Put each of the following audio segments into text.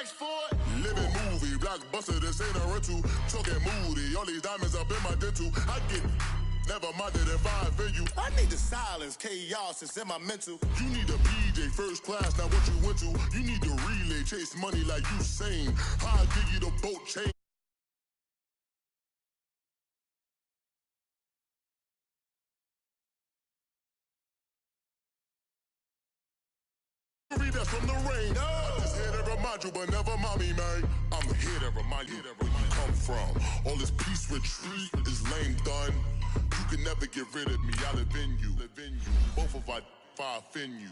price for it. Living movie, blockbuster, this ain't a rental. Talking moody, all these diamonds up in my dental. I get never minded if I offend you. I need the silence, chaos, it's in my mental. You need a PJ, first class, not what you went to. You need the relay, chase money like you sane. How I give you the boat chain. That's from the rain. I'm just here to remind you, but never mind me, man. I'm here to remind you where you come from. All this peace retreat is lame done. You can never get rid of me. I live in you. Both of us, if I offend you.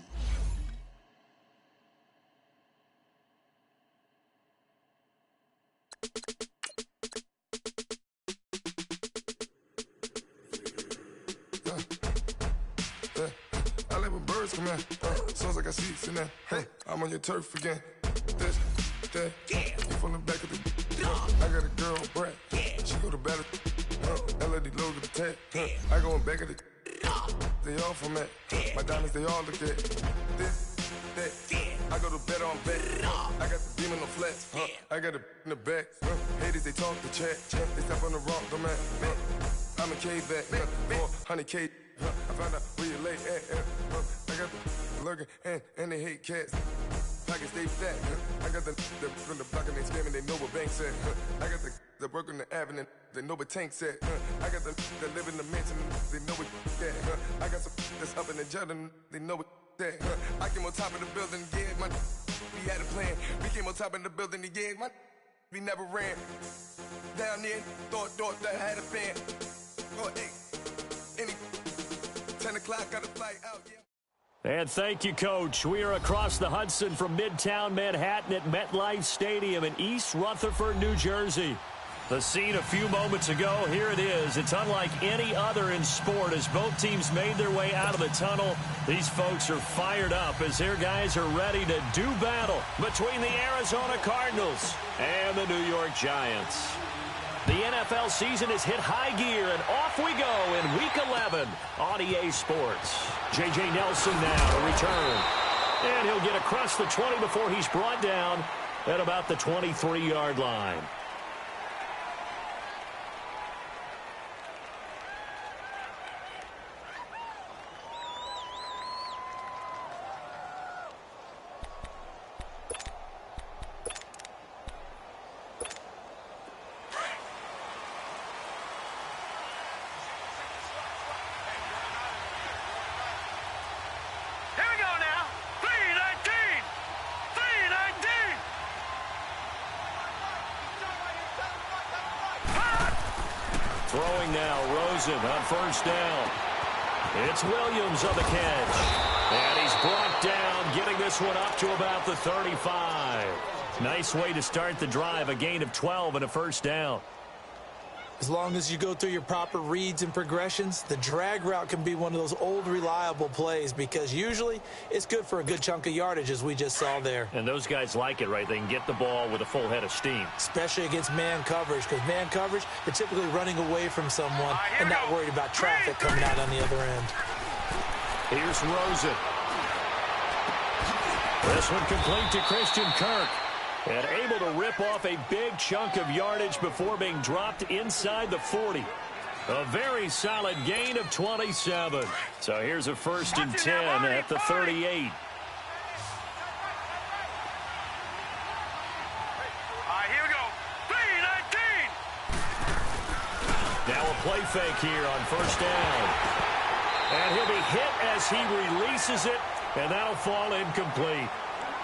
I like when birds come in. Sounds like I got seats in there. I'm on your turf again. This, that. You from the back of the. I got a girl, Brad. She go to battle. LED logo the tag. I go in back of the. They all from that. My diamonds, they all look at. This, that. I go to bet on bet. I got the demon on flats. I got it in the back. Haters, they talk the chat. They step on the rock, don't man. I'm a K-back. 400K. I found out where you lay at. I got the lurking and they hate cats. Pockets stay fat. I got the from the block and they scamming, they know what banks at. I got the work on the avenue, they know what tanks at. I got the that live in the mansion, they know what that. I got some that's up in the jet and they know what that. I came on top of the building, yeah, my we had a plan. We came on top of the building, yeah, my we never ran. Down there, thought that I had a fan. Oh, hey, any 10 o'clock, got a flight out, yeah. And thank you, Coach. We are across the Hudson from Midtown Manhattan at MetLife Stadium in East Rutherford, New Jersey. The scene a few moments ago, here it is. It's unlike any other in sport as both teams made their way out of the tunnel. These folks are fired up as their guys are ready to do battle between the Arizona Cardinals and the New York Giants. The NFL season has hit high gear, and off we go in Week 11 on EA Sports. J.J. Nelson now to return. And he'll get across the 20 before he's brought down at about the 23-yard line. Throwing now, Rosen on first down. It's Williams on the catch. And he's brought down, getting this one up to about the 35. Nice way to start the drive, a gain of 12 and a first down. As long as you go through your proper reads and progressions, the drag route can be one of those old reliable plays because usually it's good for a good chunk of yardage as we just saw there. And those guys like it, right? They can get the ball with a full head of steam. Especially against man coverage because man coverage, they're typically running away from someone and not worried about traffic coming out on the other end. Here's Rosen. This one complete to Christian Kirk. And able to rip off a big chunk of yardage before being dropped inside the 40. A very solid gain of 27. So here's a 1st and 10 at the 38. Now a play fake here on first down. And he'll be hit as he releases it, and that'll fall incomplete.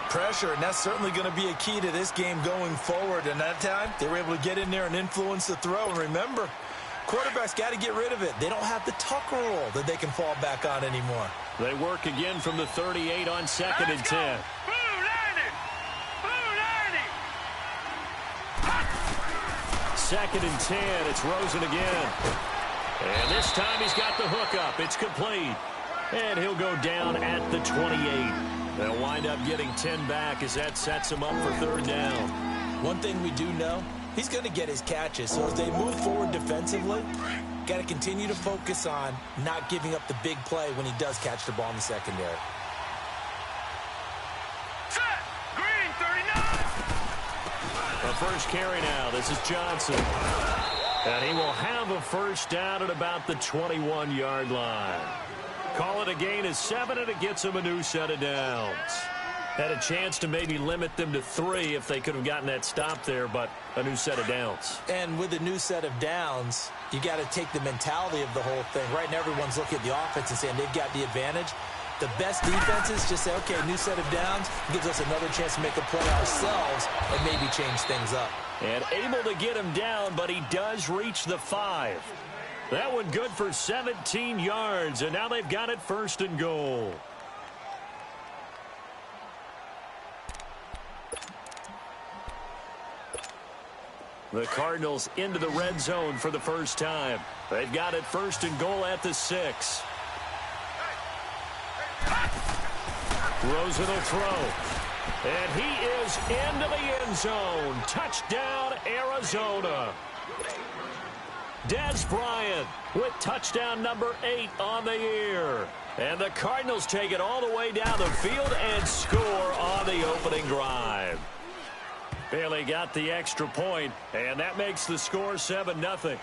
Pressure, and that's certainly going to be a key to this game going forward. And that time, they were able to get in there and influence the throw. And remember, quarterbacks got to get rid of it. They don't have the tuck roll that they can fall back on anymore. They work again from the 38 on 2nd and 10. Second and 10, it's Rosen again. And this time he's got the hook up. It's complete. And he'll go down at the 28. They'll wind up getting 10 back as that sets him up for 3rd down. One thing we do know, he's going to get his catches. So as they move forward defensively, got to continue to focus on not giving up the big play when he does catch the ball in the secondary. The first carry now. This is Johnson. And he will have a first down at about the 21-yard line. Call it a gain of 7, and it gets him a new set of downs. Had a chance to maybe limit them to 3 if they could have gotten that stop there, but a new set of downs. And with a new set of downs, you got to take the mentality of the whole thing. Right now, everyone's looking at the offense and saying they've got the advantage. The best defenses just say, okay, new set of downs gives us another chance to make a play ourselves and maybe change things up. And able to get him down, but he does reach the 5. That one good for 17 yards, and now they've got it first and goal. The Cardinals into the red zone for the first time. They've got it first and goal at the 6. Rosen will throw. And he is into the end zone. Touchdown, Arizona. Dez Bryant with touchdown number 8 on the year. And the Cardinals take it all the way down the field and score on the opening drive. Bailey got the extra point, and that makes the score 7-0.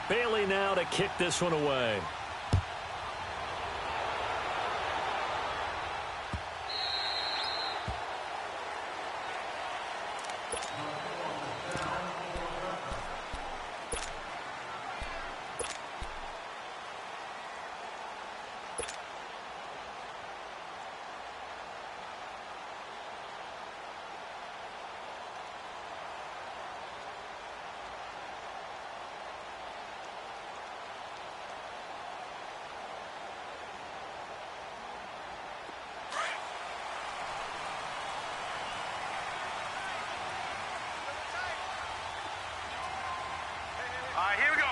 Bailey now to kick this one away. Here we go.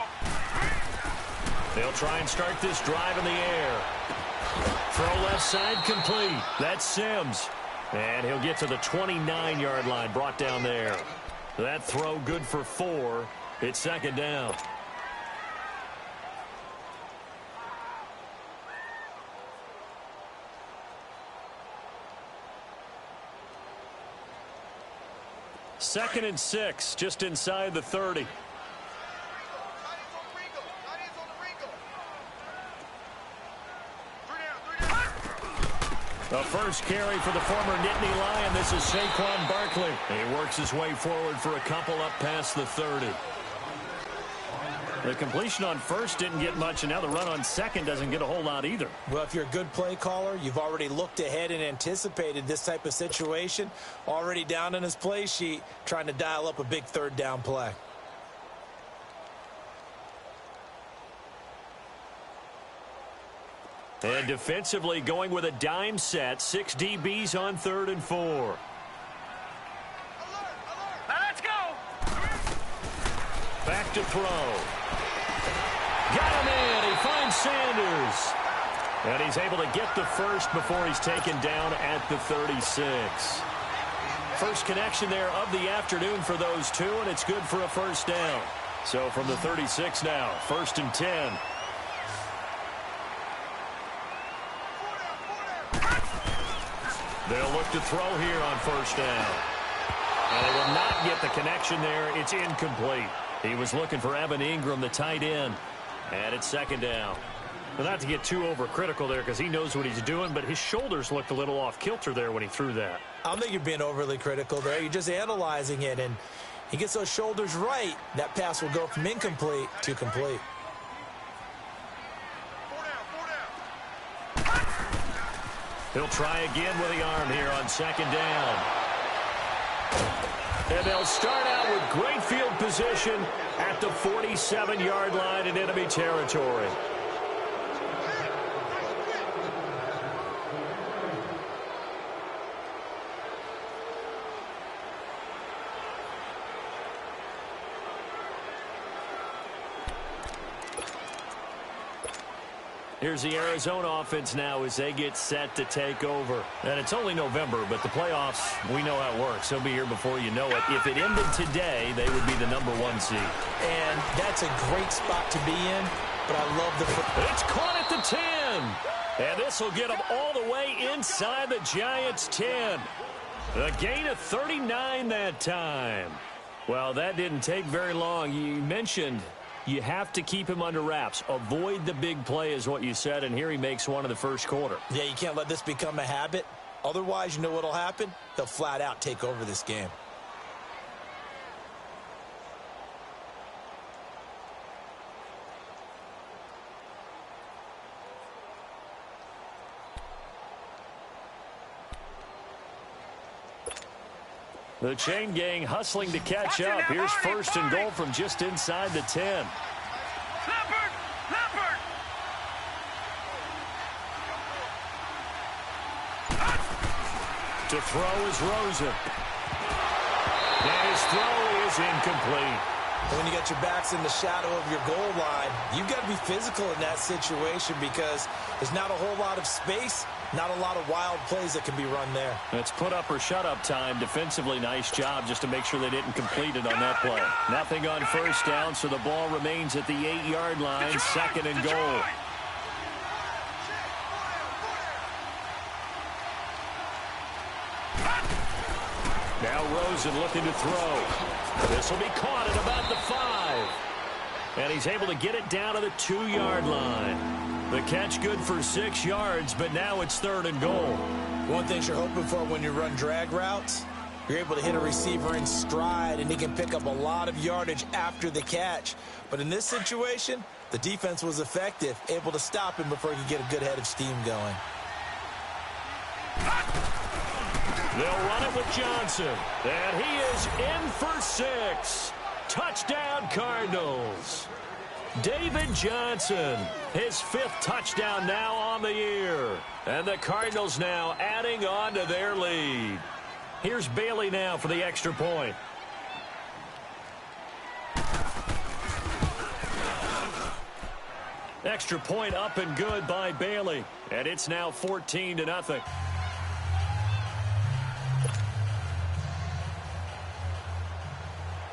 They'll try and start this drive in the air. Throw left side complete. That's Sims. And he'll get to the 29-yard line, brought down there. That throw good for 4. It's second down. Second and 6, just inside the 30. The first carry for the former Nittany Lion. This is Saquon Barkley. He works his way forward for a couple up past the 30. The completion on first didn't get much, and now the run on second doesn't get a whole lot either. Well, if you're a good play caller, you've already looked ahead and anticipated this type of situation. Already down in his play sheet, trying to dial up a big third down play. And defensively going with a dime set. 6 DBs on 3rd and 4. Now let's go. Back to throw. Got him in. He finds Sanders. And he's able to get the first before he's taken down at the 36. First connection there of the afternoon for those two, and it's good for a first down. So from the 36 now, 1st and 10. They'll look to throw here on first down. And they will not get the connection there. It's incomplete. He was looking for Evan Ingram, the tight end. And it's second down. Well, not to get too overcritical there because he knows what he's doing, but his shoulders looked a little off kilter there when he threw that. I don't think you're being overly critical there. You're just analyzing it, and he gets those shoulders right. That pass will go from incomplete to complete. He'll try again with the arm here on second down. And they'll start out with great field position at the 47-yard line in enemy territory. Here's the Arizona offense now as they get set to take over. And it's only November, but the playoffs, we know how it works. They'll be here before you know it. If it ended today, they would be the #1 seed. And that's a great spot to be in, but I love the... It's caught at the 10. And this will get them all the way inside the Giants' 10. A gain of 39 that time. Well, that didn't take very long. You mentioned you have to keep him under wraps. Avoid the big play is what you said, and here he makes one in the first quarter. Yeah, you can't let this become a habit. Otherwise, you know what will happen? They'll flat out take over this game. The chain gang hustling to catch up. Here's first and goal from just inside the 10. Leopard! Leopard! To throw is Rosen. And his throw is incomplete. When you got your backs in the shadow of your goal line, you've got to be physical in that situation because there's not a whole lot of space, not a lot of wild plays that can be run there. It's put up or shut up time. Defensively, nice job just to make sure they didn't complete it on that play. Nothing on first down, so the ball remains at the 8-yard line, second and goal. Now Rosen looking to throw. This will be caught at about the 5. And he's able to get it down to the 2-yard line. The catch good for 6 yards, but now it's third and goal. One thing you're hoping for when you run drag routes, you're able to hit a receiver in stride, and he can pick up a lot of yardage after the catch. But in this situation, the defense was effective, able to stop him before he could get a good head of steam going. They'll run it with Johnson. And he is in for 6. Touchdown, Cardinals. David Johnson, his 5th touchdown now on the year. And the Cardinals now adding on to their lead. Here's Bailey now for the extra point. Extra point up and good by Bailey. And it's now 14-0.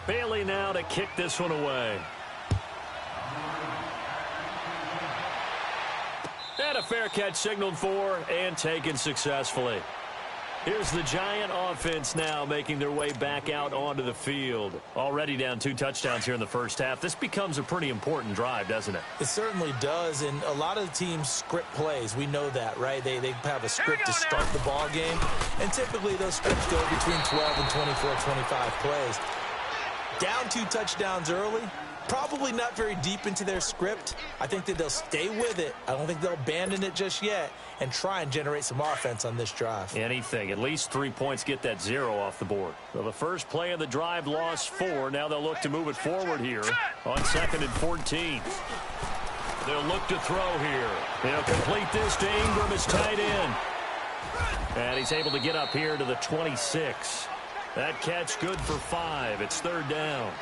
Bailey now to kick this one away. And a fair catch signaled for and taken successfully. Here's the Giant offense now making their way back out onto the field. Already down 2 touchdowns here in the first half. This becomes a pretty important drive, doesn't it? It certainly does, and a lot of the teams script plays. We know that, right? They have a script to start the ball game, and typically those scripts go between 12 and 24, 25 plays. Down 2 touchdowns early, probably not very deep into their script. I think that they'll stay with it. I don't think they'll abandon it just yet and try and generate some offense on this drive. Anything. At least 3 points get that 0 off the board. So the first play of the drive lost 4. Now they'll look to move it forward here on 2nd and 14. They'll look to throw here. They'll complete this to Ingram as tight end. And he's able to get up here to the 26. That catch good for 5. It's 3rd down.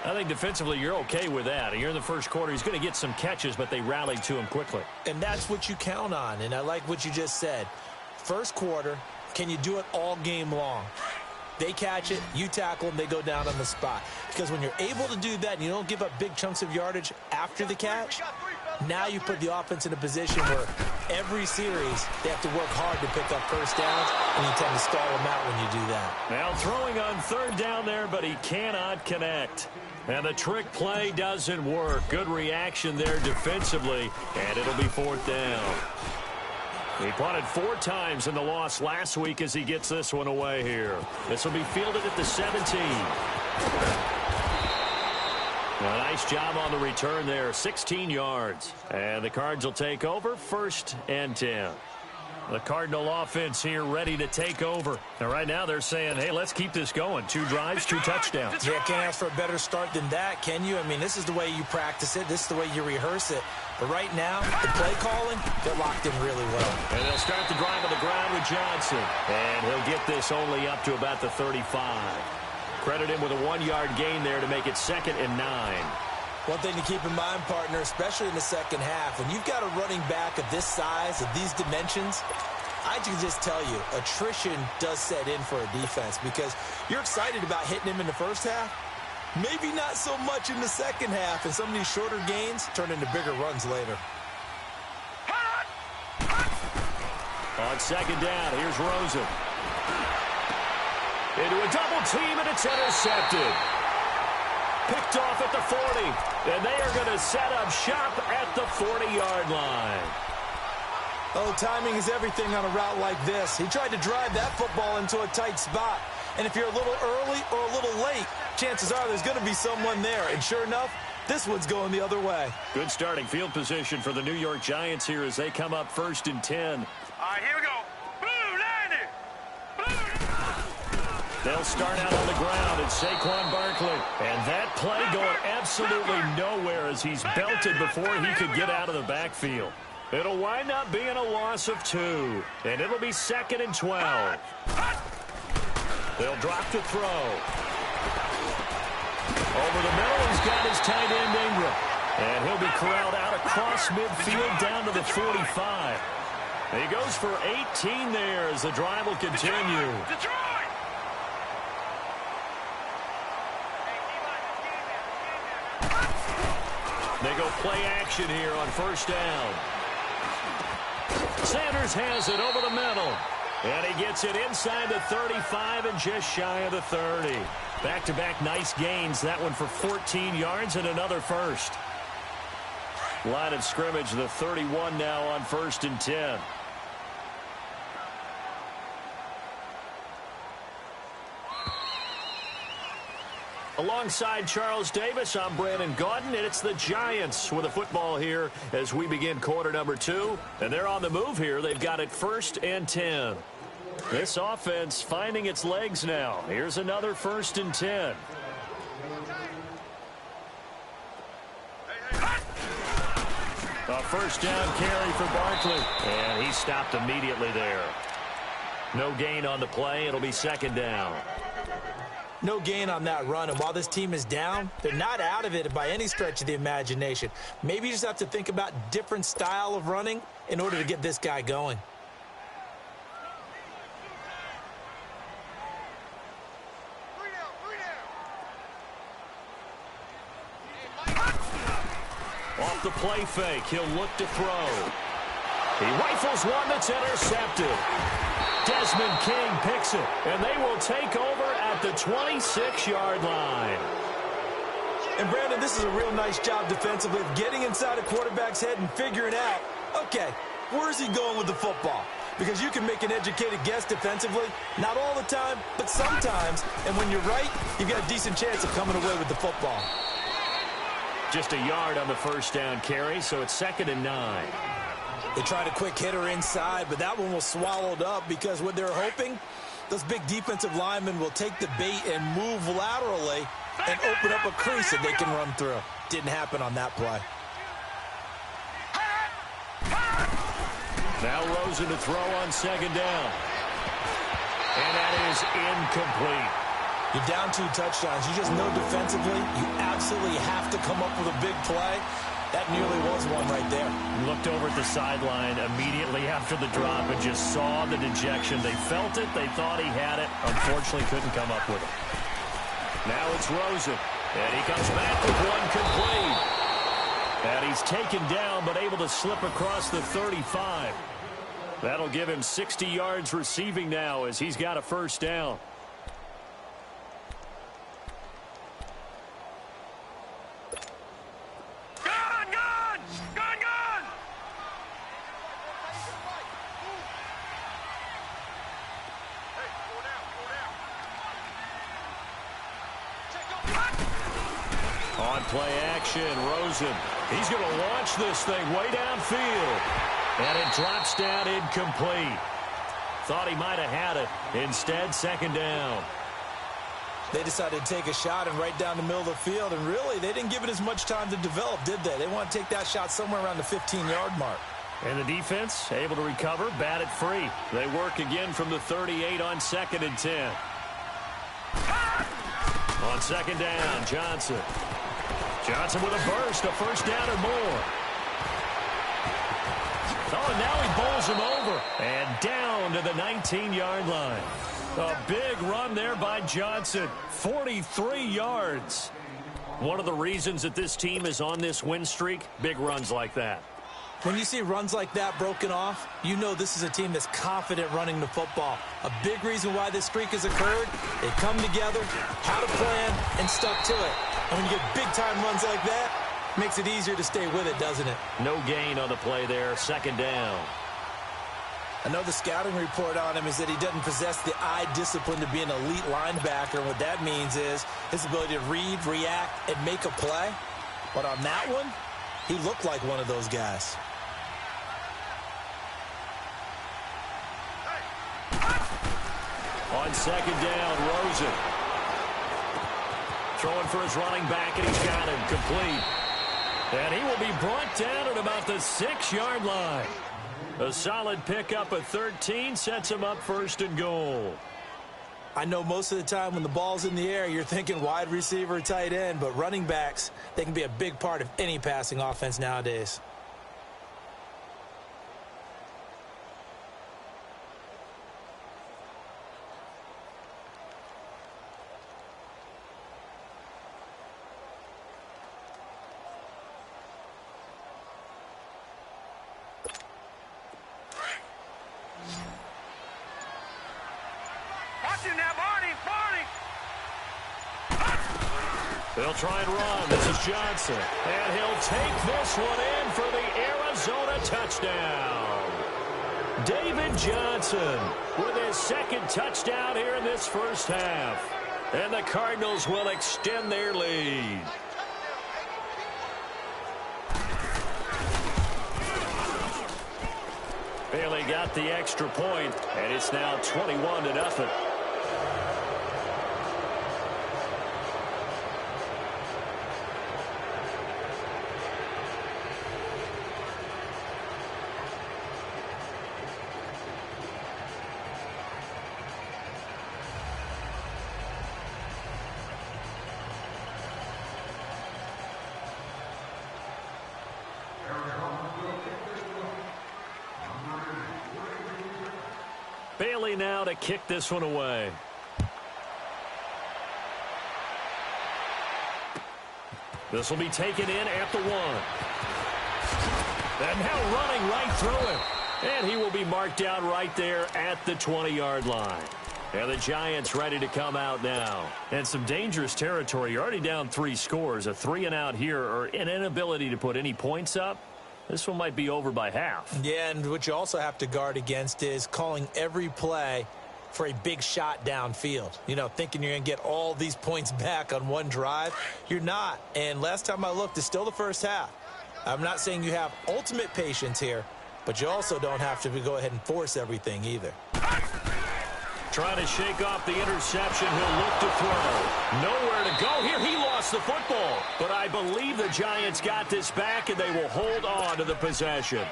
I think defensively you're okay with that. Here in the first quarter, he's going to get some catches, but they rallied to him quickly. And that's what you count on, and I like what you just said. First quarter, can you do it all game long? They catch it, you tackle them, they go down on the spot. Because when you're able to do that and you don't give up big chunks of yardage after the catch, now you put the offense in a position where every series they have to work hard to pick up first downs, and you tend to stall them out when you do that. Now throwing on 3rd down there, but he cannot connect. And the trick play doesn't work. Good reaction there defensively, and it'll be 4th down. He punted 4 times in the loss last week as he gets this one away here. This will be fielded at the 17. A nice job on the return there, 16 yards. And the Cards will take over 1st and 10. The Cardinal offense here ready to take over. And right now they're saying, hey, let's keep this going. 2 drives, 2 touchdowns. Yeah, can't ask for a better start than that, can you? I mean, this is the way you practice it. This is the way you rehearse it. But right now, the play calling, they're locked in really well. And they'll start the drive on the ground with Johnson. And he'll get this only up to about the 35. Credit him with a 1-yard gain there to make it 2nd and 9. One thing to keep in mind, partner, especially in the second half, when you've got a running back of this size, of these dimensions, I can just tell you, attrition does set in for a defense because you're excited about hitting him in the first half. Maybe not so much in the second half, and some of these shorter gains turn into bigger runs later. On second down, here's Rosen. Into a double team, and it's intercepted. Picked off at the 40, and they are going to set up shop at the 40-yard line. Oh, timing is everything on a route like this. He tried to drive that football into a tight spot. And if you're a little early or a little late, chances are there's going to be someone there. And sure enough, this one's going the other way. Good starting field position for the New York Giants here as they come up 1st and 10. All right, here we go. Blue 90. They'll start out on the ground at Saquon Barkley. And that play going absolutely nowhere as he's belted before he could get out of the backfield. It'll wind up being a loss of 2. And it'll be 2nd and 12. They'll drop to throw. Over the middle, he's got his tight end Ingram. And he'll be corralled out across midfield down to the 45. He goes for 18 there as the drive will continue. Detroit! They go play action here on 1st down. Sanders has it over the middle. And he gets it inside the 35 and just shy of the 30. Back-to-back nice gains. That one for 14 yards and another first. Line of scrimmage, the 31 now on 1st and 10. Alongside Charles Davis, I'm Brandon Gaudin, and it's the Giants with the football here as we begin quarter number 2. And they're on the move here. They've got it 1st and 10. This offense finding its legs now. Here's another 1st and 10. A 1st down carry for Barkley. And he stopped immediately there. No gain on the play. It'll be 2nd down. No gain on that run, and while this team is down, they're not out of it by any stretch of the imagination. Maybe you just have to think about different style of running in order to get this guy going. Off the play fake, he'll look to throw. He rifles one that's intercepted. Desmond King picks it, and they will take over at the 26-yard line. And, Brandon, this is a real nice job defensively of getting inside a quarterback's head and figuring out, okay, where's he going with the football? Because you can make an educated guess defensively, not all the time, but sometimes. And when you're right, you've got a decent chance of coming away with the football. Just a yard on the 1st down carry, so it's 2nd and 9. They tried a quick hitter inside, but that one was swallowed up because what they're hoping, those big defensive linemen will take the bait and move laterally and open up a crease that they can run through. Didn't happen on that play. Now Rosen to throw on 2nd down. And that is incomplete. You're down 2 touchdowns. You just know defensively you absolutely have to come up with a big play. That nearly was one right there. Looked over at the sideline immediately after the drop and just saw the dejection. They felt it. They thought he had it. Unfortunately, couldn't come up with it. Now it's Rosen. And he comes back with one complete. And he's taken down but able to slip across the 35. That'll give him 60 yards receiving now as he's got a 1st down. On play action, Rosen. He's going to launch this thing way downfield. And it drops down incomplete. Thought he might have had it. Instead, 2nd down. They decided to take a shot and right down the middle of the field. And really, they didn't give it as much time to develop, did they? They want to take that shot somewhere around the 15-yard mark. And the defense able to recover, bat it free. They work again from the 38 on 2nd and 10. On 2nd down, Johnson. Johnson with a burst, a first down or more. Oh, and now he bowls him over. And down to the 19-yard line. A big run there by Johnson. 43 yards. One of the reasons that this team is on this win streak, big runs like that. When you see runs like that broken off, you know this is a team that's confident running the football. A big reason why this streak has occurred, they come together, had a plan, and stuck to it. And when you get big-time runs like that, makes it easier to stay with it, doesn't it? No gain on the play there, second down. I know the scouting report on him is that he doesn't possess the eye discipline to be an elite linebacker. And what that means is his ability to read, react, and make a play. But on that one, he looked like one of those guys. On second down, Rosen. Throwing for his running back, and he's got him complete. And he will be brought down at about the 6-yard line. A solid pickup of 13 sets him up first and goal. I know most of the time when the ball's in the air, you're thinking wide receiver, tight end, but running backs, they can be a big part of any passing offense nowadays. They'll try and run. This is Johnson. And he'll take this one in for the Arizona touchdown. David Johnson with his second touchdown here in this first half. And the Cardinals will extend their lead. Bailey got the extra point, and it's now 21-0. Bailey now to kick this one away. This will be taken in at the 1. And now running right through him. And he will be marked down right there at the 20-yard line. And the Giants ready to come out now. And some dangerous territory. You're already down 3 scores. A 3-and-out here, or an inability to put any points up. This one might be over by half. Yeah, and what you also have to guard against is calling every play for a big shot downfield. You know, thinking you're going to get all these points back on one drive. You're not. And last time I looked, it's still the first half. I'm not saying you have ultimate patience here, but you also don't have to go ahead and force everything either. Trying to shake off the interception. He'll look to throw. Nowhere to go here. He lost the football. But I believe the Giants got this back, and they will hold on to the possession.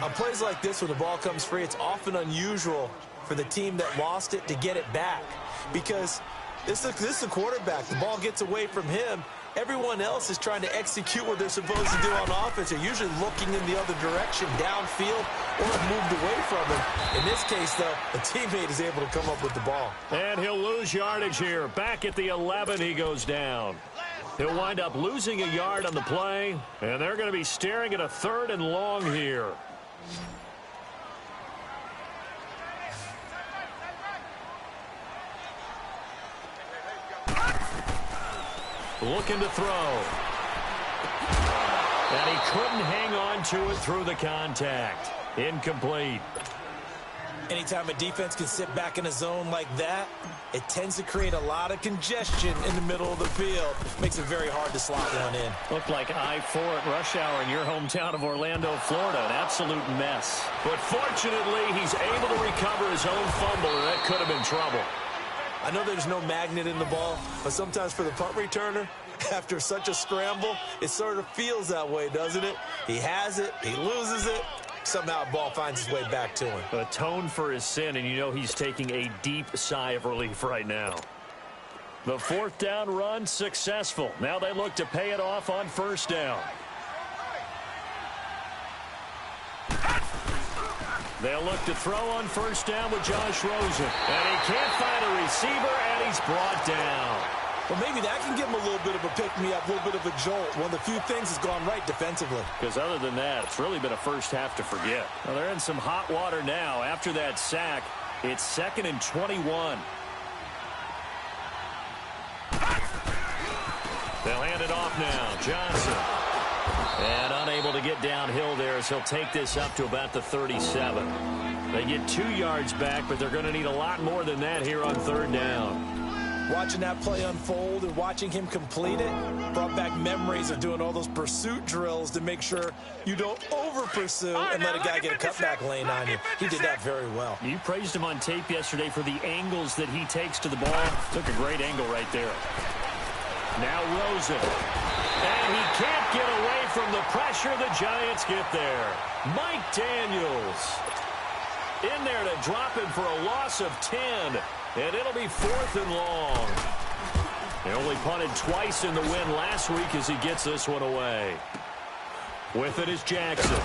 On plays like this where the ball comes free, it's often unusual for the team that lost it to get it back. Because this is a quarterback. The ball gets away from him. Everyone else is trying to execute what they're supposed to do on offense. They're usually looking in the other direction, downfield, or have moved away from him. In this case, though, a teammate is able to come up with the ball. And he'll lose yardage here. Back at the 11, he goes down. He'll wind up losing a yard on the play, and they're going to be staring at a 3rd and long here. Looking to throw. And he couldn't hang on to it through the contact. Incomplete. Anytime a defense can sit back in a zone like that, it tends to create a lot of congestion in the middle of the field. Makes it very hard to slot one in. Looked like I-4 at rush hour in your hometown of Orlando, Florida. An absolute mess. But fortunately, he's able to recover his own fumble, and that could have been trouble. I know there's no magnet in the ball, but sometimes for the punt returner, after such a scramble, it sort of feels that way, doesn't it? He has it, he loses it, somehow the ball finds its way back to him. Atone for his sin, and you know he's taking a deep sigh of relief right now. The fourth down run successful. Now they look to pay it off on first down. They'll look to throw on first down with Josh Rosen. And he can't find a receiver, and he's brought down. Well, maybe that can give him a little bit of a pick-me-up, a little bit of a jolt. One of the few things has gone right defensively. Because other than that, it's really been a first half to forget. Well, they're in some hot water now. After that sack, it's 2nd and 21. They'll hand it off now. Johnson. And unable to get downhill there as he'll take this up to about the 37. They get 2 yards back, but they're going to need a lot more than that here on third down. Watching that play unfold and watching him complete it brought back memories of doing all those pursuit drills to make sure you don't over-pursue and let a guy get a cutback lane on you. He did that very well. You praised him on tape yesterday for the angles that he takes to the ball. Took a great angle right there. Now Rosen. And he can't get away from the pressure. The Giants get there. Mike Daniels in there to drop him for a loss of 10. And it'll be 4th and long. They only punted twice in the win last week as he gets this one away. With it is Jackson.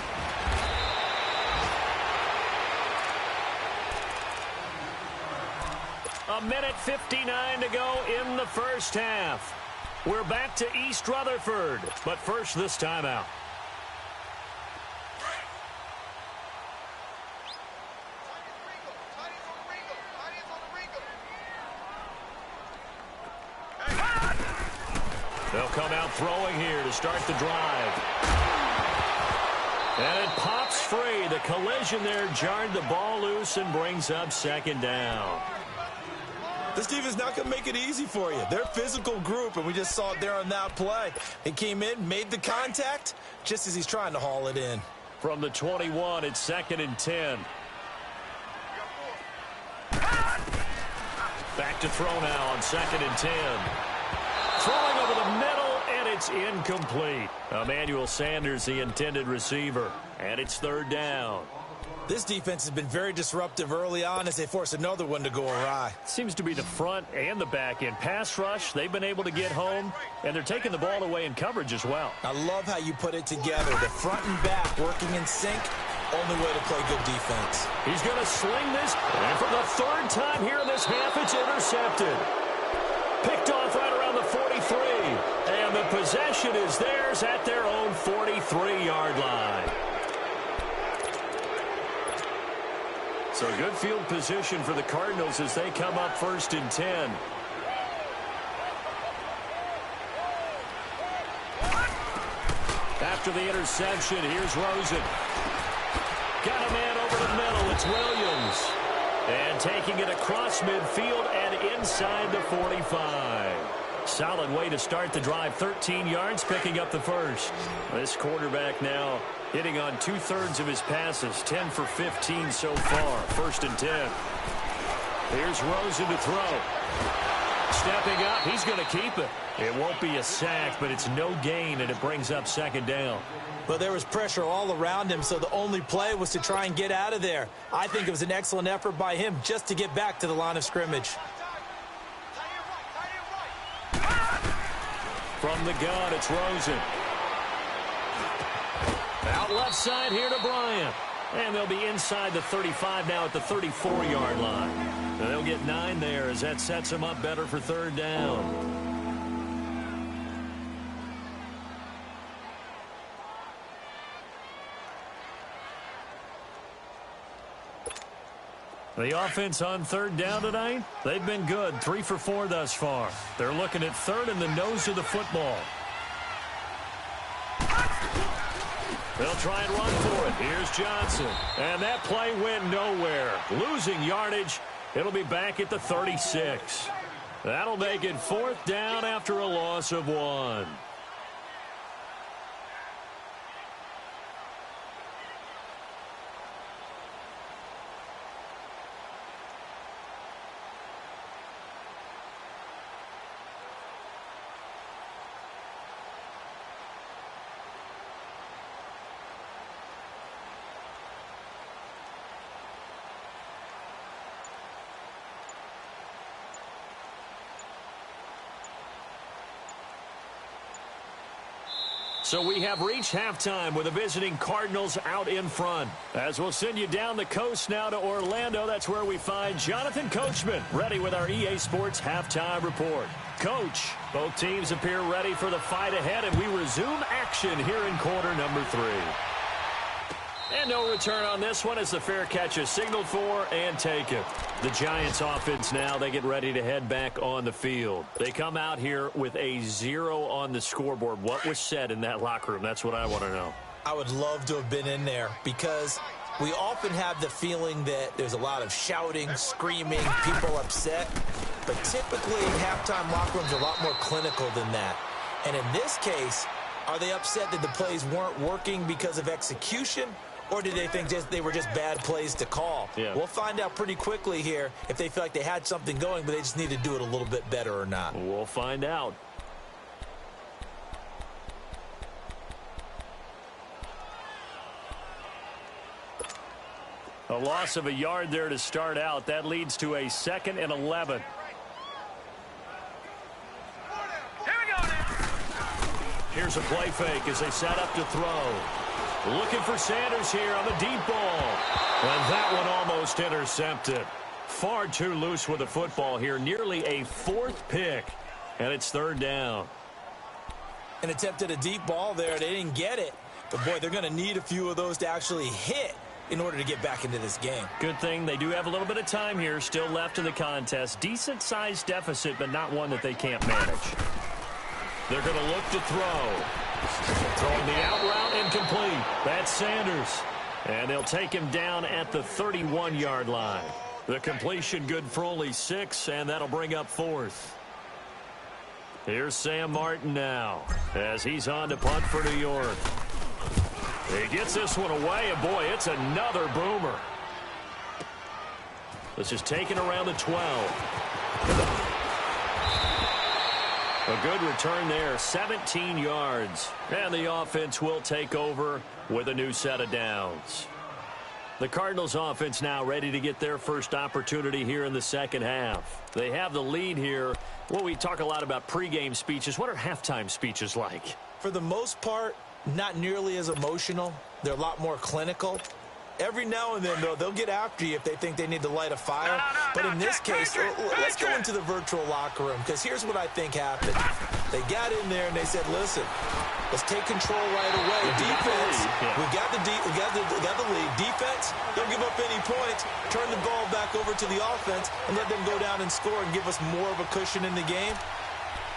A minute 59 to go in the first half. We're back to East Rutherford, but first this timeout. They'll come out throwing here to start the drive. And it pops free. The collision there jarred the ball loose and brings up 2nd down. This defense not going to make it easy for you. They're a physical group, and we just saw it there on that play. He came in, made the contact, just as he's trying to haul it in. From the 21, it's 2nd and 10. Back to throw now on 2nd and 10. Throwing over the middle, and it's incomplete. Emmanuel Sanders, the intended receiver, and it's 3rd down. This defense has been very disruptive early on as they force another one to go awry. Seems to be the front and the back end. Pass rush, they've been able to get home, and they're taking the ball away in coverage as well. I love how you put it together. The front and back working in sync. Only way to play good defense. He's going to sling this, and for the 3rd time here in this half, it's intercepted. Picked off right around the 43, and the possession is theirs at their own 43-yard line. So good field position for the Cardinals as they come up 1st and 10. After the interception, here's Rosen. Got a man over the middle. It's Williams. And taking it across midfield and inside the 45. Solid way to start the drive. 13 yards, picking up the first. This quarterback now hitting on 2/3 of his passes. 10 for 15 so far. 1st and 10. Here's Rosen to throw. Stepping up, he's going to keep it. It won't be a sack, but it's no gain, and it brings up 2nd down. But there was pressure all around him, so the only play was to try and get out of there. I think it was an excellent effort by him just to get back to the line of scrimmage. From the gun, it's Rosen. Out left side here to Bryant. And they'll be inside the 35 now at the 34-yard line. And they'll get 9 there as that sets them up better for 3rd down. The offense on 3rd down tonight, they've been good. 3 for 4 thus far. They're looking at 3rd in the nose of the football. They'll try and run for it. Here's Johnson. And that play went nowhere. Losing yardage. It'll be back at the 36. That'll make it 4th down after a loss of 1. So we have reached halftime with the visiting Cardinals out in front. As we'll send you down the coast now to Orlando, that's where we find Jonathan Coachman, ready with our EA Sports Halftime Report. Coach, both teams appear ready for the fight ahead, and we resume action here in quarter number 3. And no return on this one as the fair catch is signaled for and taken. The Giants offense now, they get ready to head back on the field. They come out here with a 0 on the scoreboard. What was said in that locker room? That's what I want to know. I would love to have been in there because we often have the feeling that there's a lot of shouting, screaming, people upset. But typically, halftime locker rooms are a lot more clinical than that. And in this case, are they upset that the plays weren't working because of execution? Or did they think they were just bad plays to call? Yeah. We'll find out pretty quickly here if they feel like they had something going, but they just need to do it a little bit better or not. We'll find out. A loss of a yard there to start out. That leads to a 2nd and 11. Here we go now. Here's a play fake as they set up to throw. Looking for Sanders here on the deep ball. And that one almost intercepted. Far too loose with the football here. Nearly a 4th pick. And it's 3rd down. And attempted a deep ball there. They didn't get it. But, boy, they're going to need a few of those to actually hit in order to get back into this game. Good thing they do have a little bit of time here still left in the contest. Decent-sized deficit, but not one that they can't manage. They're going to look to throw. Throwing the out route incomplete. That's Sanders. And they'll take him down at the 31-yard line. The completion good for only 6, and that'll bring up 4th. Here's Sam Martin now as he's on to punt for New York. He gets this one away, and boy, it's another boomer. This is taken around the 12. A good return there, 17 yards. And the offense will take over with a new set of downs. The Cardinals offense now ready to get their first opportunity here in the second half. They have the lead here. Well, we talk a lot about pregame speeches. What are halftime speeches like? For the most part, not nearly as emotional. They're a lot more clinical. Every now and then, though, they'll get after you if they think they need to light a fire. But in this case, let's go into the virtual locker room, because here's what I think happened. They got in there and they said, listen, let's take control right away. Defense, we got the lead. Defense, don't give up any points. Turn the ball back over to the offense and let them go down and score and give us more of a cushion in the game.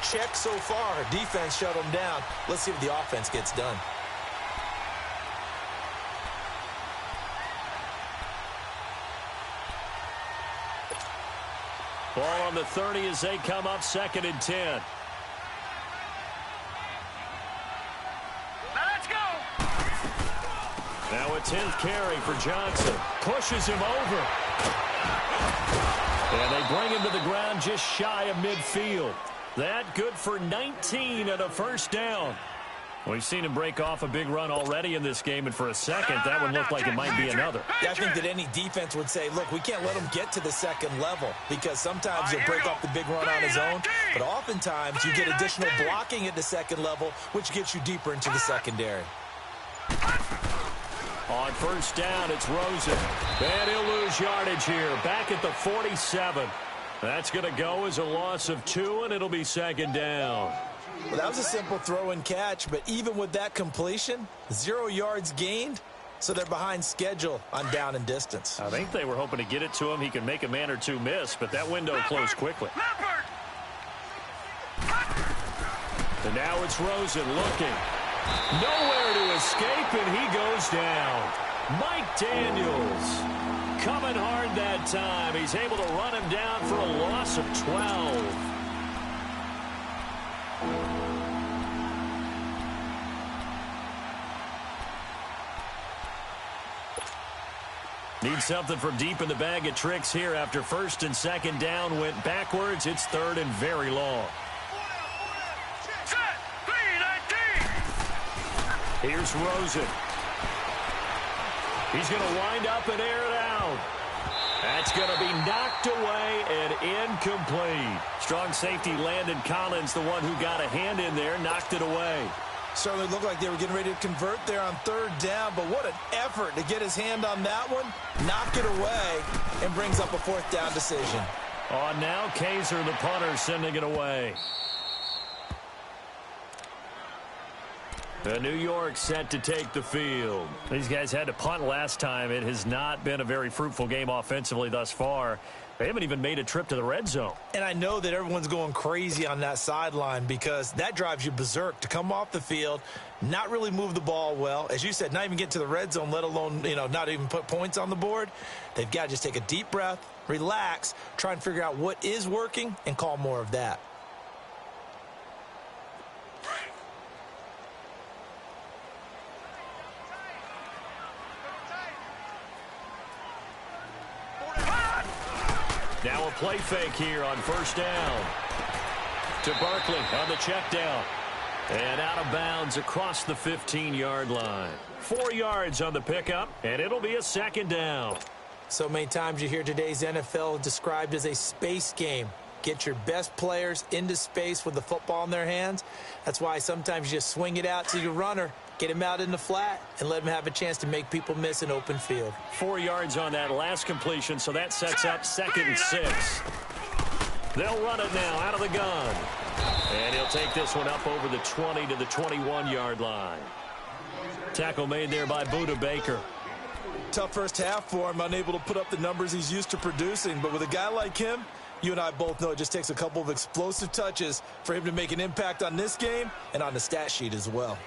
Check so far. Defense shut them down. Let's see what the offense gets done. Ball on the 30 as they come up 2nd and 10. Now let's go. Now a 10th carry for Johnson. Pushes him over. And they bring him to the ground just shy of midfield. That good for 19 and a 1st down. We've seen him break off a big run already in this game, and for a second, that one looked like it might be another. Yeah, I think that any defense would say, look, we can't let him get to the second level, because sometimes he'll break off the big run on his own, but oftentimes you get additional blocking at the second level, which gets you deeper into the secondary. On 1st down, it's Rosen. And he'll lose yardage here, back at the 47. That's going to go as a loss of 2, and it'll be 2nd down. Well, that was a simple throw and catch, but even with that completion, 0 yards gained, so they're behind schedule on down and distance. I think they were hoping to get it to him. He can make a man or two miss, but that window closed quickly. And now it's Rosen looking. Nowhere to escape, and he goes down. Mike Daniels coming hard that time. He's able to run him down for a loss of 12. Need something from deep in the bag of tricks here after 1st and 2nd down went backwards. It's 3rd and very long. Set. 3-19. Here's Rosen. He's going to wind up and air it out. That's going to be knocked away and incomplete. Strong safety Landon Collins, the one who got a hand in there, knocked it away. Certainly looked like they were getting ready to convert there on third down, but what an effort to get his hand on that one, knock it away, and brings up a fourth down decision. On now, Kaiser, the punter, sending it away. The New York set to take the field. These guys had to punt last time. It has not been a very fruitful game offensively thus far. They haven't even made a trip to the red zone. And I know that everyone's going crazy on that sideline because that drives you berserk to come off the field, not really move the ball well. As you said, not even get to the red zone, let alone, not even put points on the board. They've got to just take a deep breath, relax, try and figure out what is working, and call more of that. Now a play fake here on first down. To Barkley on the check down. And out of bounds across the 15-yard line. 4 yards on the pickup, and it'll be a second down. So many times you hear today's NFL described as a space game. Get your best players into space with the football in their hands. That's why sometimes you just swing it out to your runner, get him out in the flat, and let him have a chance to make people miss an open field. 4 yards on that last completion, so that sets up 2nd and 6. They'll run it now out of the gun. And he'll take this one up over the 20 to the 21-yard line. Tackle made there by Budda Baker. Tough first half for him, unable to put up the numbers he's used to producing. But with a guy like him, you and I both know it just takes a couple of explosive touches for him to make an impact on this game and on the stat sheet as well.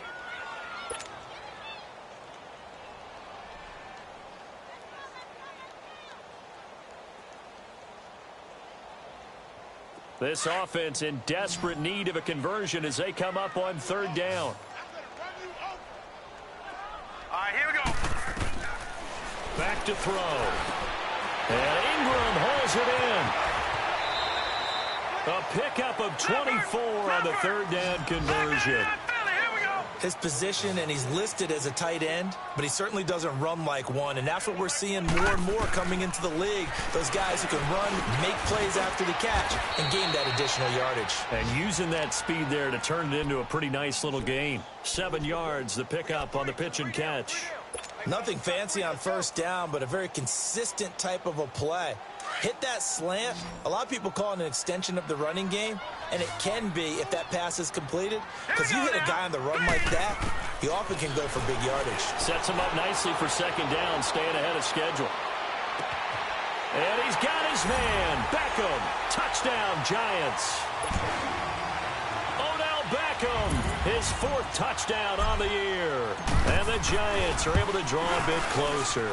This offense in desperate need of a conversion as they come up on third down. All right, here we go. Back to throw. And Ingram holds it in. A pickup of 24 on the third down conversion. His position, and he's listed as a tight end, but he certainly doesn't run like one, and that's what we're seeing more and more coming into the league. Those guys who can run, make plays after the catch, and gain that additional yardage. And using that speed there to turn it into a pretty nice little gain. 7 yards, the pickup on the pitch and catch. Nothing fancy on first down, but a very consistent type of a play. Hit that slant. A lot of people call it an extension of the running game, and it can be if that pass is completed, because you hit a guy on the run like that, he often can go for big yardage. Sets him up nicely for second down, staying ahead of schedule. And he's got his man, Beckham. Touchdown, Giants. Odell Beckham, his 4th touchdown on the year. And the Giants are able to draw a bit closer.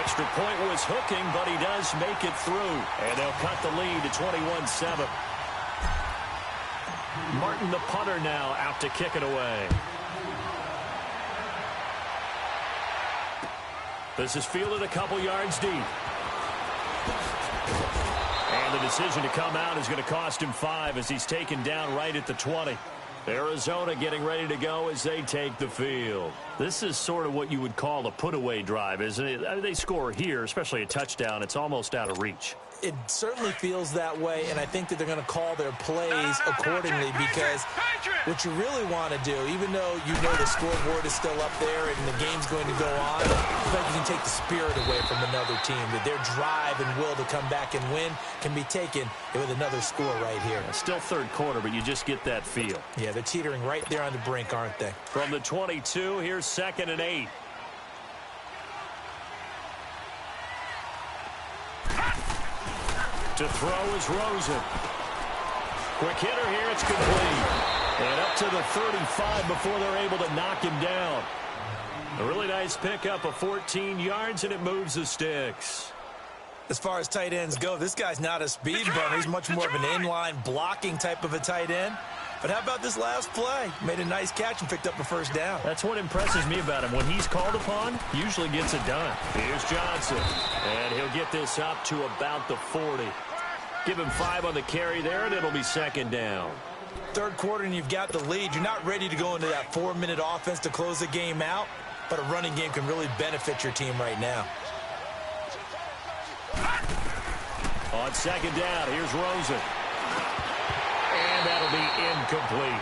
Extra point was hooking, but he does make it through. And they'll cut the lead to 21-7. Martin, the punter, now out to kick it away. This is fielded a couple yards deep. And the decision to come out is going to cost him 5 as he's taken down right at the 20. Arizona getting ready to go as they take the field. This is sort of what you would call a put-away drive, isn't it? I mean, they score here, especially a touchdown. It's almost out of reach. It certainly feels that way, and I think that they're going to call their plays accordingly, because what you really want to do, even though you know the scoreboard is still up there and the game's going to go on, it's like you can take the spirit away from another team, that their drive and will to come back and win can be taken with another score right here. Still third quarter, but you just get that feel. Yeah, they're teetering right there on the brink, aren't they? From the 22, here's 2nd and 8. To throw is Rosen. Quick hitter here, it's complete. And up to the 35 before they're able to knock him down. A really nice pickup of 14 yards, and it moves the sticks. As far as tight ends go, this guy's not a speed burner. He's much more of an inline blocking type of a tight end. But how about this last play? Made a nice catch and picked up a first down. That's what impresses me about him. When he's called upon, usually gets it done. Here's Johnson. And he'll get this up to about the 40. Give him 5 on the carry there, and it'll be second down. Third quarter, and you've got the lead. You're not ready to go into that 4-minute offense to close the game out, but a running game can really benefit your team right now. On second down, here's Rosen. And that'll be incomplete.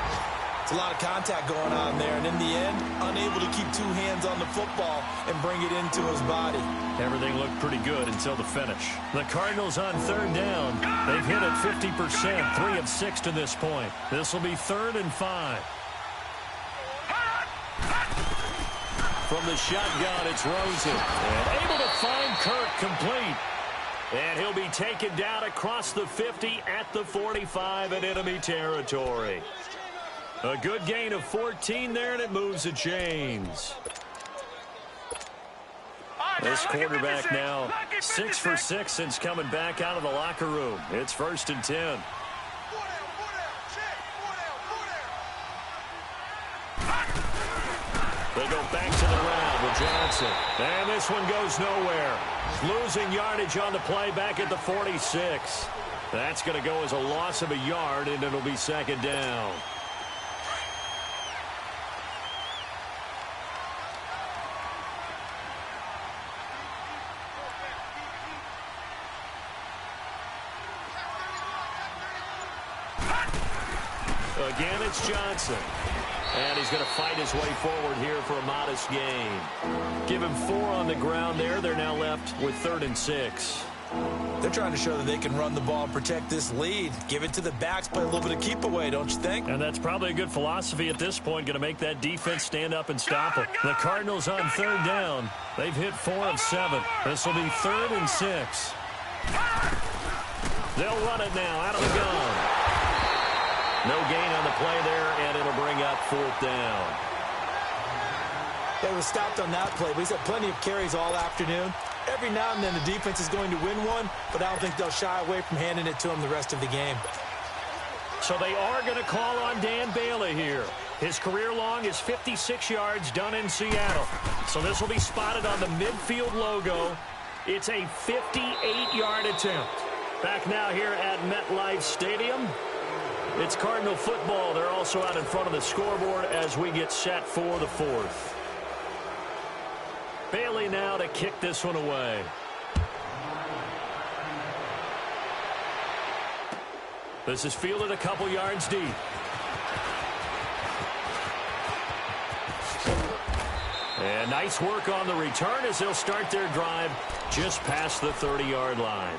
It's a lot of contact going on there, and in the end, unable to keep two hands on the football and bring it into his body. Everything looked pretty good until the finish. The Cardinals on third down. They've hit it 50%, 3 of 6 to this point. This will be 3rd and 5. From the shotgun, it's Rosen. And able to find Kirk complete. And he'll be taken down across the 50 at the 45 in enemy territory. A good gain of 14 there, and it moves the chains. This quarterback now 6 for 6 since coming back out of the locker room. It's 1st and 10. They go back to the ground with Johnson. And this one goes nowhere. Losing yardage on the play back at the 46. That's going to go as a loss of a yard, and it'll be 2nd down. Again, it's Johnson. And he's going to fight his way forward here for a modest gain. Give him 4 on the ground there. They're now left with 3rd and 6. They're trying to show that they can run the ball and protect this lead. Give it to the backs, play a little bit of keep away, don't you think? And that's probably a good philosophy at this point, going to make that defense stand up and stop it. The Cardinals on 3rd down. They've hit 4 of 7. This will be 3rd and 6. They'll run it now out of the gun. No gain on the play there, and it'll bring up 4th down. They were stopped on that play, but he's had plenty of carries all afternoon. Every now and then the defense is going to win one, but I don't think they'll shy away from handing it to him the rest of the game. So they are going to call on Dan Bailey here. His career long is 56 yards done in Seattle. So this will be spotted on the midfield logo. It's a 58-yard attempt. Back now here at MetLife Stadium. It's Cardinal football. They're also out in front of the scoreboard as we get set for the 4th. Bailey now to kick this one away. This is fielded a couple yards deep. And nice work on the return as they'll start their drive just past the 30-yard line.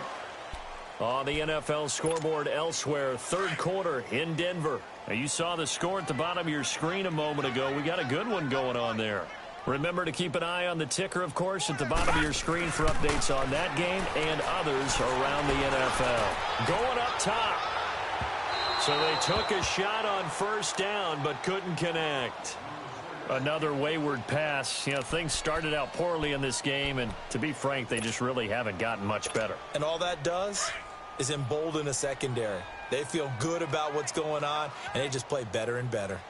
On the NFL scoreboard elsewhere, 3rd quarter in Denver. Now you saw the score at the bottom of your screen a moment ago. We got a good one going on there. Remember to keep an eye on the ticker, of course, at the bottom of your screen for updates on that game and others around the NFL. Going up top. So they took a shot on 1st down but couldn't connect. Another wayward pass. You know, things started out poorly in this game, and to be frank, they just really haven't gotten much better. And all that does is embolden a secondary. They feel good about what's going on, and they just play better and better.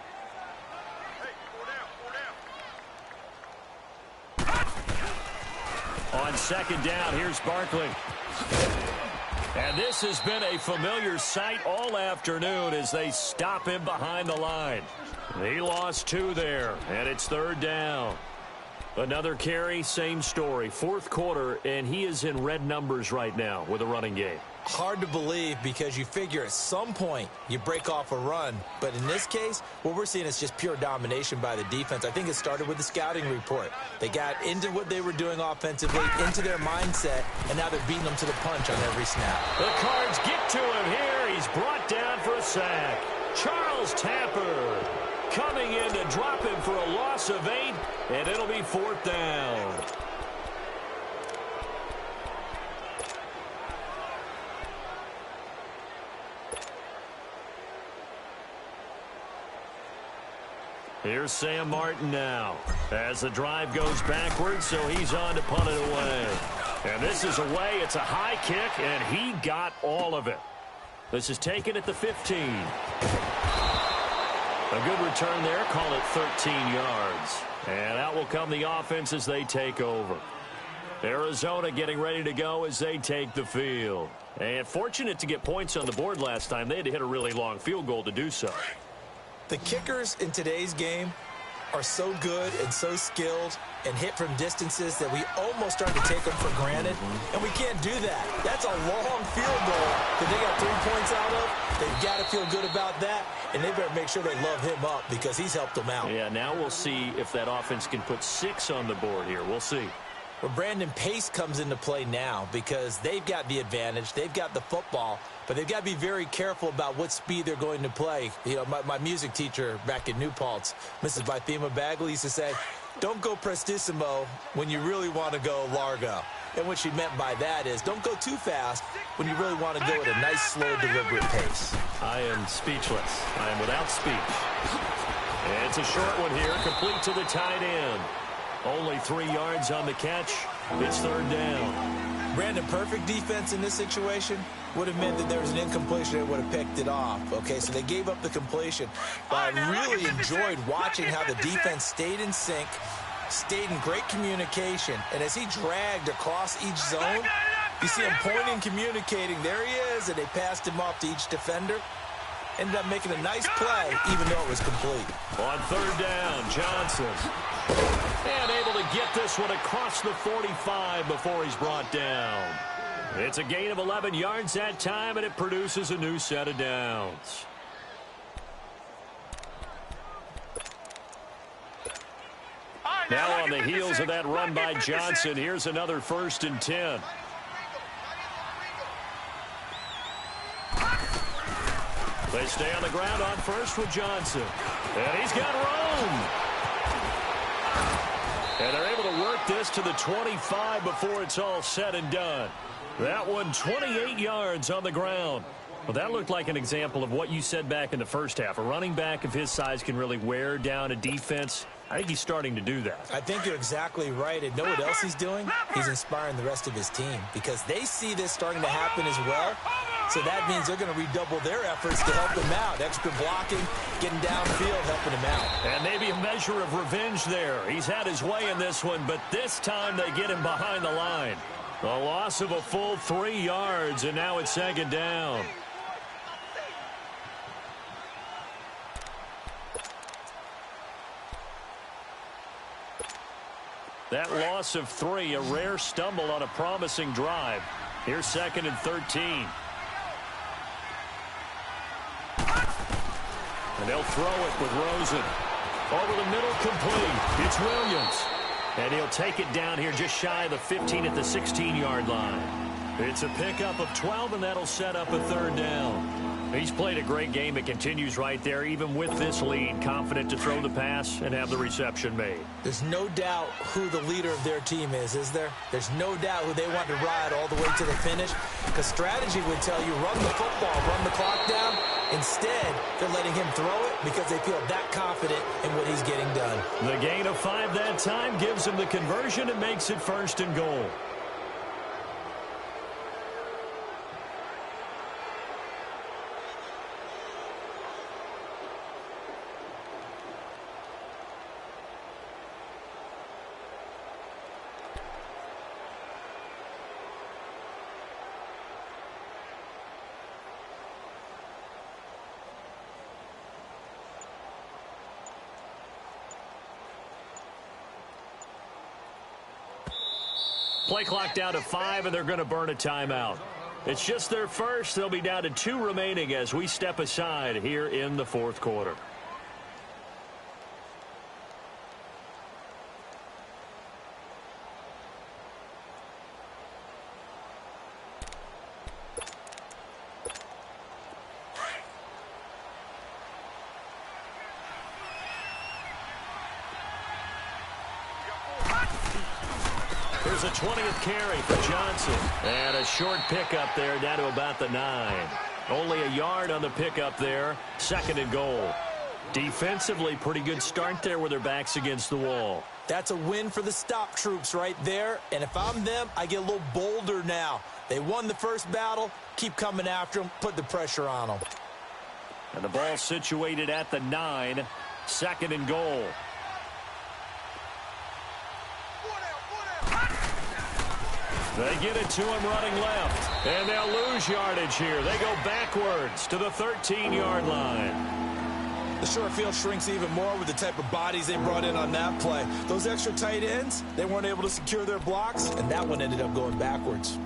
On 2nd down, here's Barkley. And this has been a familiar sight all afternoon as they stop him behind the line. He lost 2 there, and it's 3rd down. Another carry, same story. 4th quarter, and he is in red numbers right now with a running game. Hard to believe because you figure at some point you break off a run. But in this case, what we're seeing is just pure domination by the defense. I think it started with the scouting report. They got into what they were doing offensively, into their mindset, and now they're beating them to the punch on every snap. The Cards get to him here. He's brought down for a sack. Charles Tapper coming in to drop him for a loss of 8, and it'll be 4th down. Here's Sam Martin now as the drive goes backwards, so he's on to punt it away. And this is away. It's a high kick, and he got all of it. This is taken at the 15. A good return there. Call it 13 yards. And out will come the offense as they take over. Arizona getting ready to go as they take the field. And fortunate to get points on the board last time. They had to hit a really long field goal to do so. The kickers in today's game are so good and so skilled and hit from distances that we almost start to take them for granted, and we can't do that. That's a long field goal that they got 3 points out of. They've got to feel good about that, and they better make sure they love him up because he's helped them out. Yeah, now we'll see if that offense can put 6 on the board here. We'll see. Well, Brandon, pace comes into play now because they've got the advantage. They've got the football, but they've got to be very careful about what speed they're going to play. You know, my music teacher back in New Paltz, Mrs. Bythema Bagley, used to say, don't go prestissimo when you really want to go largo. And what she meant by that is don't go too fast when you really want to go at a nice, slow, deliberate pace. I am speechless. I am without speech. And it's a short one here, complete to the tight end. Only 3 yards on the catch. It's third down. Brandon, perfect defense in this situation would have meant that there was an incompletion and would have picked it off. Okay, so they gave up the completion. But I really enjoyed watching how the defense stayed in sync, stayed in great communication, and as he dragged across each zone, you see him pointing, communicating. There he is, and they passed him off to each defender. Ended up making a nice play, even though it was complete. On third down, Johnson. And able to get this one across the 45 before he's brought down. It's a gain of 11 yards that time, and it produces a new set of downs. Now on the heels of that run by Johnson, here's another 1st and 10. They stay on the ground on first with Johnson. And he's got room. And they're able to work this to the 25 before it's all said and done. That one 28 yards on the ground. Well, that looked like an example of what you said back in the first half. A running back of his size can really wear down a defense. I think he's starting to do that. I think you're exactly right. And know what else he's doing? He's inspiring the rest of his team because they see this starting to happen as well. So that means they're going to redouble their efforts to help him out. Extra blocking, getting downfield, helping him out. And maybe a measure of revenge there. He's had his way in this one, but this time they get him behind the line. A loss of a full 3 yards, and now it's second down. That loss of 3, a rare stumble on a promising drive. Here's 2nd and 13. And they'll throw it with Rosen. Over the middle, complete. It's Williams. And he'll take it down here just shy of the 15 at the 16-yard line. It's a pickup of 12, and that'll set up a third down. He's played a great game. It continues right there, even with this lead, confident to throw the pass and have the reception made. There's no doubt who the leader of their team is there? There's no doubt who they want to ride all the way to the finish. Because strategy would tell you, run the football, run the clock down. Instead, they're letting him throw it because they feel that confident in what he's getting done. The gain of 5 that time gives him the conversion and makes it 1st and goal. Play clock down to 5, and they're going to burn a timeout. It's just their first. They'll be down to 2 remaining as we step aside here in the 4th quarter. Here's a 20th carry for Johnson. And a short pickup there down to about the 9. Only a yard on the pickup there. 2nd and goal. Defensively, pretty good start there with their backs against the wall. That's a win for the stop troops right there. And if I'm them, I get a little bolder now. They won the first battle. Keep coming after them. Put the pressure on them. And the ball situated at the 9. 2nd and goal. They get it to him running left. And they'll lose yardage here. They go backwards to the 13-yard line. The short field shrinks even more with the type of bodies they brought in on that play. Those extra tight ends, they weren't able to secure their blocks, and that one ended up going backwards.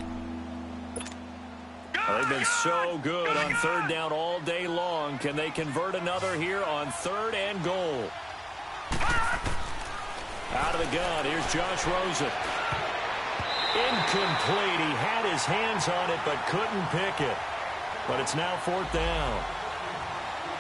Well, they've been so good on third down all day long. Can they convert another here on third and goal? Out of the gun, here's Josh Rosen. Incomplete. He had his hands on it but couldn't pick it. But it's now fourth down.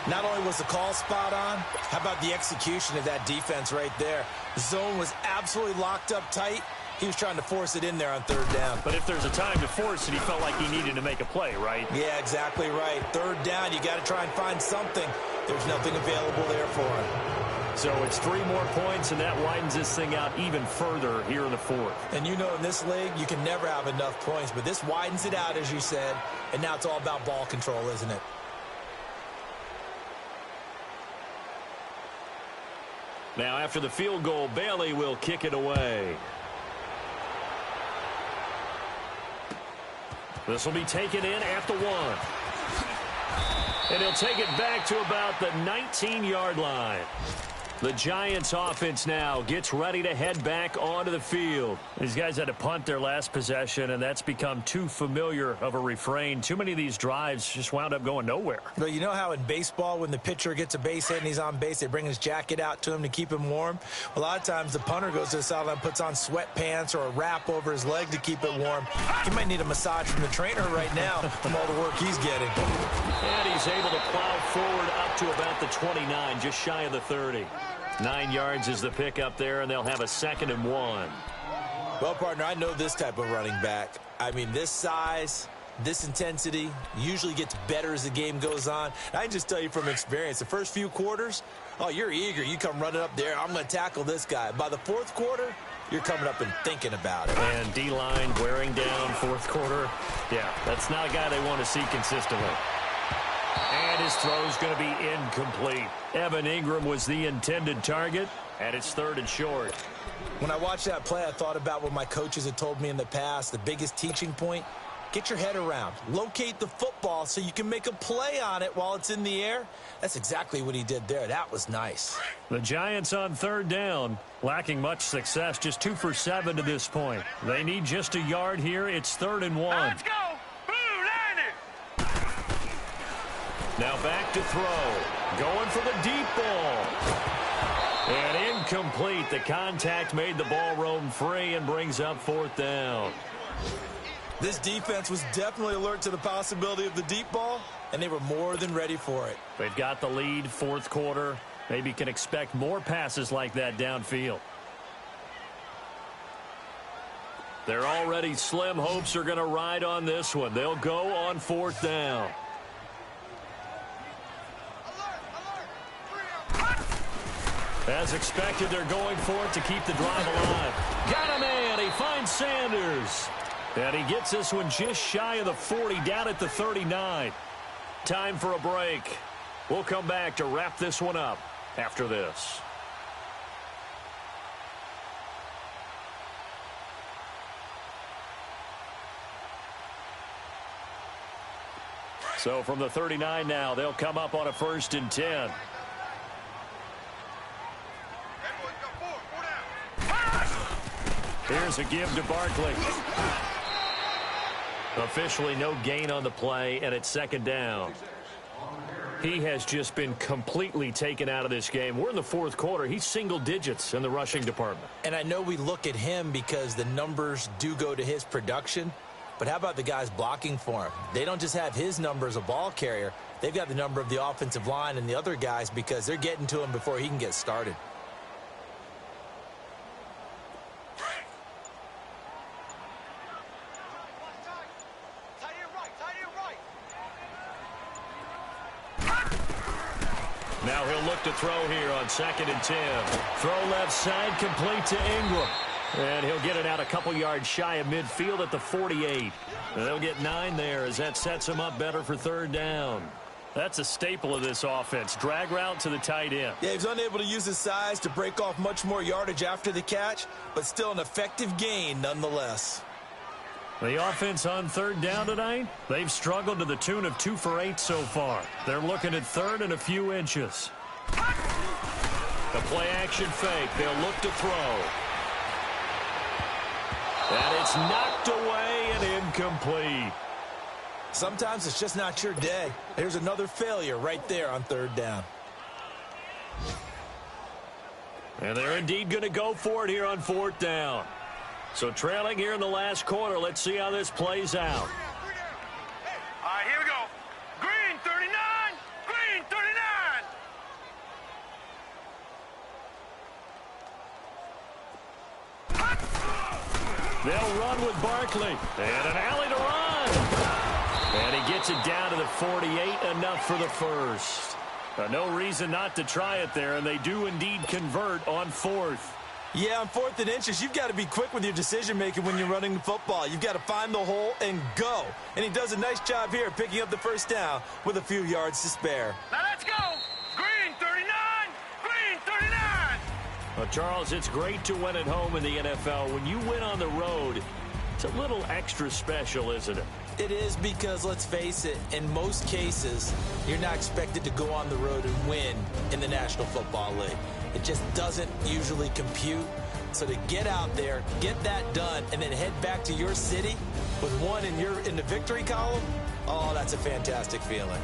Not only was the call spot on, how about the execution of that defense right there? The zone was absolutely locked up tight. He was trying to force it in there on third down. But if there's a time to force it, he felt like he needed to make a play, right? Yeah, exactly right. Third down, you got to try and find something. There's nothing available there for him. So it's 3 more points, and that widens this thing out even further here in the fourth. And you know in this league, you can never have enough points, but this widens it out, as you said, and now it's all about ball control, isn't it? Now, after the field goal, Bailey will kick it away. This will be taken in at the 1. And he'll take it back to about the 19-yard line. The Giants offense now gets ready to head back onto the field. These guys had to punt their last possession, and that's become too familiar of a refrain. Too many of these drives just wound up going nowhere. But you know how in baseball, when the pitcher gets a base hit and he's on base, they bring his jacket out to him to keep him warm? A lot of times the punter goes to the sideline, puts on sweatpants or a wrap over his leg to keep it warm. He might need a massage from the trainer right now from all the work he's getting. And he's able to plow forward up to about the 29, just shy of the 30. 9 yards is the pickup there, and they'll have a 2nd and 1. Well, partner, I know this type of running back. I mean, this size, this intensity usually gets better as the game goes on. I can just tell you from experience, the first few quarters, oh, you're eager. You come running up there, I'm going to tackle this guy. By the fourth quarter, you're coming up and thinking about it. And D-line wearing down fourth quarter. Yeah, that's not a guy they want to see consistently. And his throw's going to be incomplete. Evan Ingram was the intended target, and it's 3rd and short. When I watched that play, I thought about what my coaches had told me in the past. The biggest teaching point, get your head around. Locate the football so you can make a play on it while it's in the air. That's exactly what he did there. That was nice. The Giants on 3rd down, lacking much success, just 2 for 7 to this point. They need just a yard here. It's 3rd and 1. Let's go. Now back to throw. Going for the deep ball. And incomplete. The contact made the ball roam free and brings up 4th down. This defense was definitely alert to the possibility of the deep ball, and they were more than ready for it. They've got the lead, 4th quarter. Maybe can expect more passes like that downfield. Their already slim hopes are going to ride on this one. They'll go on 4th down. As expected, they're going for it to keep the drive alive. Got a man. He finds Sanders. And he gets this one just shy of the 40, down at the 39. Time for a break. We'll come back to wrap this one up after this. So from the 39 now, they'll come up on a 1st and 10. Here's a give to Barkley. Officially no gain on the play, and it's 2nd down. He has just been completely taken out of this game. We're in the 4th quarter. He's single digits in the rushing department. And I know we look at him because the numbers do go to his production, but how about the guys blocking for him? They don't just have his number as a ball carrier. They've got the number of the offensive line and the other guys because they're getting to him before he can get started. Now he'll look to throw here on 2nd and 10. Throw left side, complete to Ingram. And he'll get it out a couple yards shy of midfield at the 48. And they'll get 9 there as that sets him up better for 3rd down. That's a staple of this offense. Drag route to the tight end. Yeah, he's unable to use his size to break off much more yardage after the catch, but still an effective gain nonetheless. The offense on 3rd down tonight, they've struggled to the tune of 2 for 8 so far. They're looking at 3rd and a few inches. The play-action fake. They'll look to throw. And it's knocked away and incomplete. Sometimes it's just not your day. There's another failure right there on third down. And they're indeed going to go for it here on fourth down. So trailing here in the last quarter. Let's see how this plays out. All right, here we go. Green 39. Green 39. They'll run with Barkley. And an alley to run. And he gets it down to the 48. Enough for the first. No reason not to try it there, and they do indeed convert on fourth. Yeah, on fourth and inches, you've got to be quick with your decision-making when you're running the football. You've got to find the hole and go. And he does a nice job here picking up the first down with a few yards to spare. Now let's go. Green 39. Green 39. Well, Charles, it's great to win at home in the NFL. When you win on the road, it's a little extra special, isn't it? It is because, let's face it, in most cases, you're not expected to go on the road and win in the National Football League. It just doesn't usually compute. So to get out there, get that done, and then head back to your city with one in the victory column, oh, that's a fantastic feeling.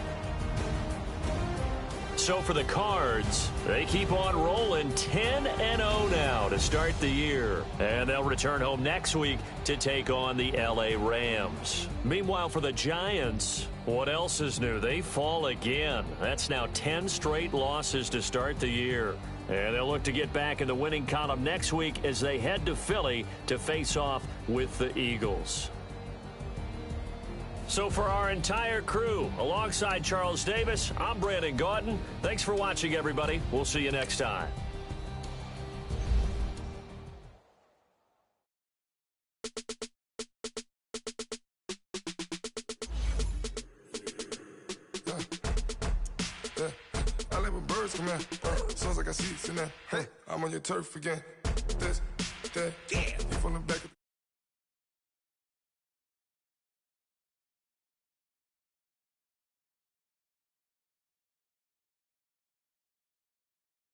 So for the Cards, they keep on rolling 10-0 now to start the year. And they'll return home next week to take on the L.A. Rams. Meanwhile, for the Giants, what else is new? They fall again. That's now 10 straight losses to start the year. And they'll look to get back in the winning column next week as they head to Philly to face off with the Eagles. So for our entire crew, alongside Charles Davis, I'm Brandon Gaudin. Thanks for watching, everybody. We'll see you next time. I let my birds come in. Sounds like I got seats in there. I'm on your turf again. This, that, you from the back of